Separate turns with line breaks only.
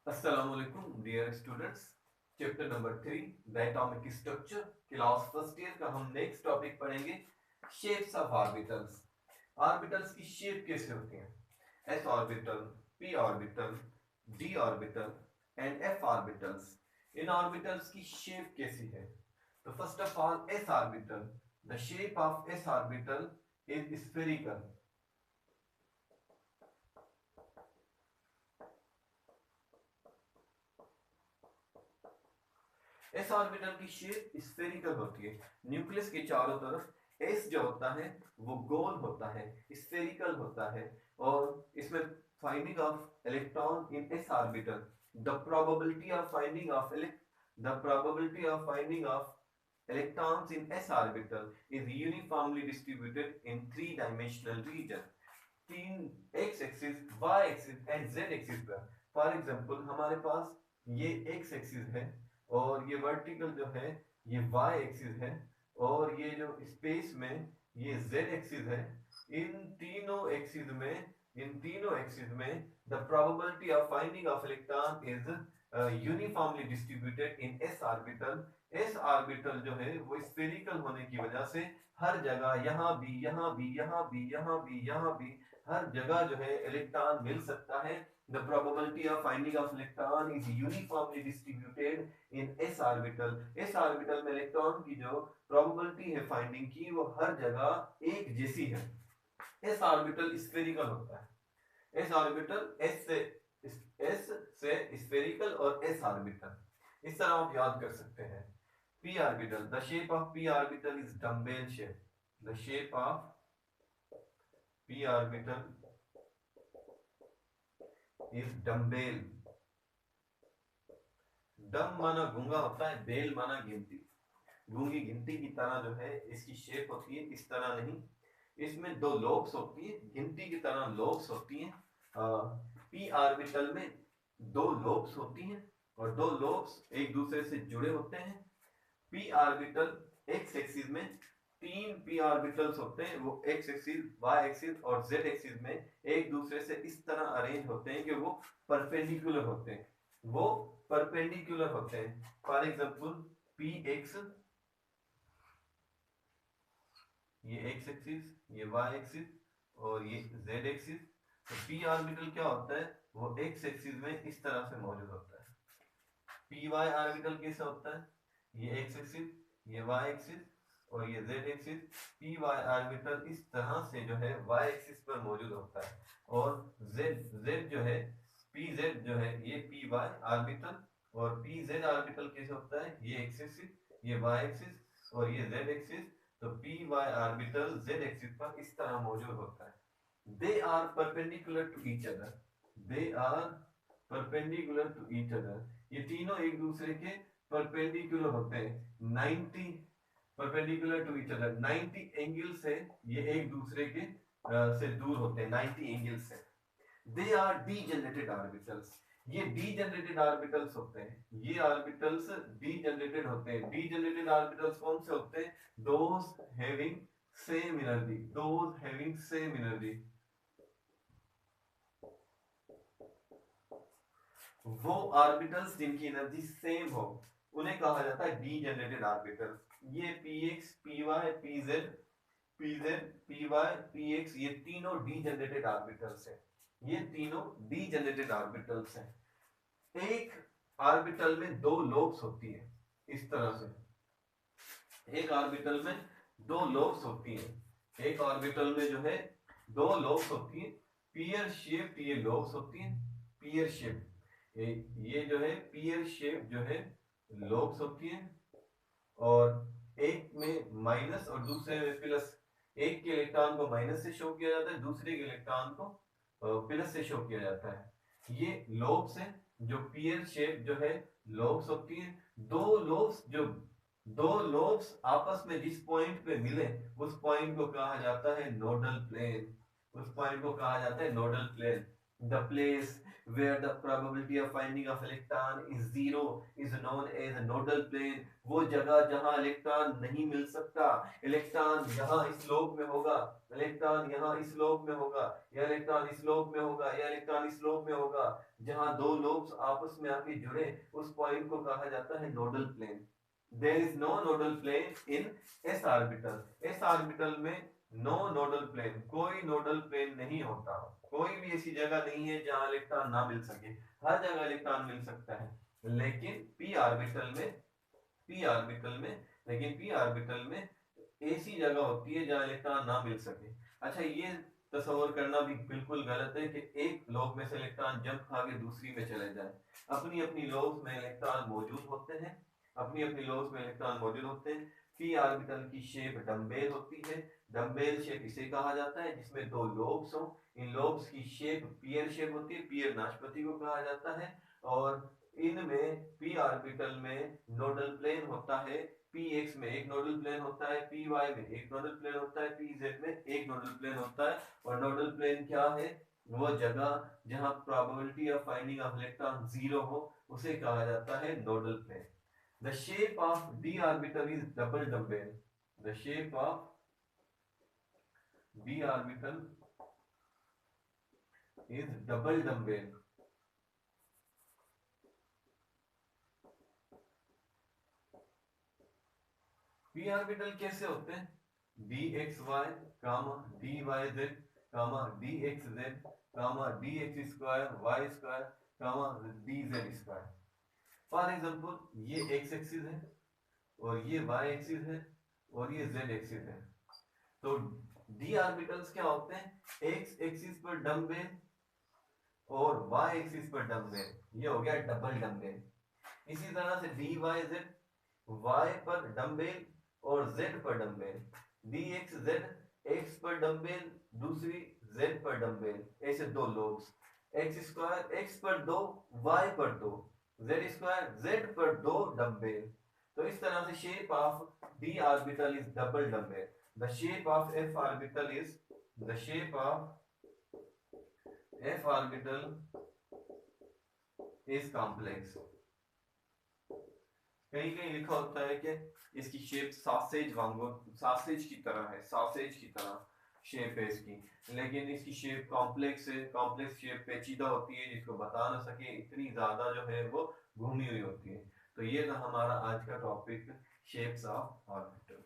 अस्सलामुअलैकुम dear students. Chapter number 3 the atomic structure, class first year का हम next topic पढ़ेंगे शेप्स ऑफ ऑर्बिटल्स। ऑर्बिटल्स की shape कैसे होती है? S orbital, P orbital, D orbital and F orbitals. इन ऑर्बिटल्स की शेप कैसी है? तो first of all S orbital, the shape of S orbital is spherical. S orbital की शेप स्फेरिकल होती है। न्यूक्लियस के चारों तरफ एस जो होता है वो गोल होता है, स्फेरिकल होता है। और इसमें finding of electron in S orbital, the probability of finding of the probability of finding of electrons in s orbital is uniformly distributed in three-dimensional region। तीन x axis, y axis and z axis पर। For example हमारे पास ये x axis है और ये vertical जो है ये y एक्सिस है और ये जो स्पेस में ये z एक्सिस है। इन तीनों एक्सिस में the probability of finding of electron is uniformly distributed in s orbital. s orbital जो है वो स्फेरिकल होने की वजह से हर जगह यहाँ भी, यहाँ भी, यहाँ भी, यहाँ भी, यहाँ भी, हर जगह जो है इलेक्ट्रॉन मिल सकता है। The probability of finding of electron is uniformly distributed in s orbital। s orbital में इलेक्ट्रॉन की जो प्रोबेबिलिटी है फाइंडिंग की वो हर जगह एक जैसी है। s ऑर्बिटल स्फेरिकल होता है। s ऑर्बिटल s से स्फेरिकल और s ऑर्बिटल इस तरह आप याद कर सकते हैं। p orbital, the shape of p orbital is dumbbell shape। the shape of p orbital is dumbbell। डम माना गूंगा होता है, बेल माना गिनती। गूंगी गिनती की तरह जो है इसकी शेप होती है, इस तरह नहीं। इसमें दो लोब्स होती है, गिनती की तरह लोब्स होती हैं। पी ऑर्बिटल में दो लोब्स होती हैं और दो लोब्स एक दूसरे से जुड़े होते हैं। पी ऑर्बिटल एक्स एक्सिस में तीन पी ऑर्बिटल्स होते हैं, वो एक्स एक्सिस, वाई एक्सिस और जेड एक्सिस में एक दूसरे से इस तरह अरेंज होते हैं कि वो परपेंडिकुलर होते हैं। वो परपेंडिकुलर होते हैं। फॉर एग्जांपल पी एक्स, ये एक्स एक्सिस, ये वाई एक्सिस और ये जेड एक्सिस। तो पी ऑर्बिटल क्या होता है? वो एक्स एक्सिस में इस तरह से मौजूद होता है। पी वाई ऑर्बिटल कैसा होता है? ये एक्स एक्सिस, ये वाई एक्सिस और ये Z axis. P Y orbital इस तरह से जो है वाई एक्सिस पर मौजूद होता है। और जेड जेड जो है, पी जेड जो है ये पी वाई ऑर्बिटल। और पी जेड ऑर्बिटल कैसे होता है? ये एक्स एक्सिस, ये वाई एक्सिस और ये जेड एक्सिस। तो P Y orbital Z axis पर इस तरह मौजूद होता है। They are perpendicular to each other. They are perpendicular to each other. ये तीनों एक दूसरे के परपेंडिकुलर होते हैं। 90 perpendicular to each other, 90 angle से ये एक दूसरे के से दूर होते हैं, 90 एंगल से। They are degenerated orbitals. ये डीजेनरेटेड ऑर्बिटल्स होते हैं। ये ऑर्बिटल्स डीजेनरेटेड होते हैं। डीजेनरेटेड ऑर्बिटल्स कौन से होते हैं? Those having same energy, those having same energy. वो ऑर्बिटल्स जिनकी एनर्जी सेम हो उन्हें कहा जाता है डीजेनरेटेड ऑर्बिटल्स। ये px, py, pz, pz, py, px ये तीनों डीजेनरेटेड ऑर्बिटल्स हैं। ये तीनों डीजेनरेटेड ऑर्बिटल्स हैं। एक ऑर्बिटल में दो लोब्स होती है इस तरह से। एक ऑर्बिटल में दो लोब्स होती है। एक ऑर्बिटल में जो है दो लोब्स होती है। पियर शेप्ड ये लोब्स होती है। पियर शेप्ड ये जो है पियर शेप जो है लोब्स होती है। और एक में माइनस और दूसरे में प्लस। एक के इलेक्ट्रॉन को माइनस से शो किया जाता है, दूसरे के इलेक्ट्रॉन को प्लस से शो किया जाता है। ये लोब्स हैं जो पियर शेप जो है लोब्स होती है। दो लोब्स जो दो लोब्स आपस में जिस पॉइंट पे मिले उस पॉइंट को कहा जाता है नोडल प्लेन। उस पॉइंट को कहा जाता है nodal plane. The place where the probability of finding of electron is zero is known as a nodal plane. वो जगह जहां इलेक्ट्रॉन नहीं मिल सकता, इलेक्ट्रॉन यहाँ इस लोब में होगा, इलेक्ट्रॉन यहाँ इस लोब में होगा, या इलेक्ट्रॉन इस लोब में होगा, या इलेक्ट्रॉन इस लोब में होगा, जहां दो लोब्स आपस में आके जुड़े, उस पॉइंट को कहा जाता है nodal plane. There is no nodal plane in s orbital. s orbital में नो नोडल प्लेन, कोई नोडल प्लेन नहीं होता. कोई भी ऐसी जगह नहीं है जहां इलेक्ट्रॉन ना मिल सके, हर जगह इलेक्ट्रॉन मिल सकता है. लेकिन p ऑर्बिटल में, p ऑर्बिटल में लेकिन p ऑर्बिटल में ऐसी जगह होती है जहां इलेक्ट्रॉन ना मिल सके. अच्छा, ये तस्वर करना भी बिल्कुल गलत है कि एक लोब में से इलेक्ट्रॉन जंप खा के दूसरी में चले जाए. अपनी अपनी लोब्स में इलेक्ट्रॉन मौजूद होते हैं, अपनी अपनी लोब्स में इलेक्ट्रॉन मौजूद होते हैं. p ऑर्बिटल की शेप डम्बेल होती है. डम्बेल शेप इसे कहा जाता है जिसमें दो लोब्स हो. इन लोब्स की शेप पियर शेप होती है, पियर नाशपति को कहा जाता है. और इनमें p ऑर्बिटल में नोडल प्लेन होता है. px में एक नोडल प्लेन होता है, py में एक नोडल प्लेन होता है, pz में एक नोडल प्लेन होता है. और नोडल प्लेन क्या है? वो जगह जहां probability of finding of electron zero हो, उसे कहा जाता है nodal plane. The shape of d orbital is double dumbbell. The shape of d orbital is double dumbbell. p orbital कैसे होते हैं? dxy, dyz, dxz, dx square, y square, dz square. For example, ये x axis है और ये y axis है और ये z एक्सिस है. तो d ऑर्बिटल्स क्या होते हैं? x एक्सिस पर डम्बेल और y एक्सिस पर डम्बेल. ये हो गया डबल डम्बेल. इसी तरह से dy z y पर डम्बेल और z पर डम्बेल. dx z x पर डम्बेल, दूसरी z पर डम्बेल. ऐसे दो लोब्स. x स्क्वायर x पर दो, y पर दो, z स्क्वायर z पर दो डम्बेल. तो इस तरह से shape of d orbital is double dumbbell. The shape of f orbital is, the shape of f orbital is complex. कहीं कहीं लिखा होता है कि इसकी शेप सॉसेज वांगो, सॉसेज की तरह है, सॉसेज की तरह शेप है इसकी. लेकिन इसकी शेप कॉम्प्लेक्स है. कॉम्प्लेक्स शेप पेचीदा होती है जिसको बता ना सके, इतनी ज्यादा जो है वो घूमी हुई होती है. तो ये था हमारा आज का टॉपिक, शेप्स ऑफ ऑर्बिटल.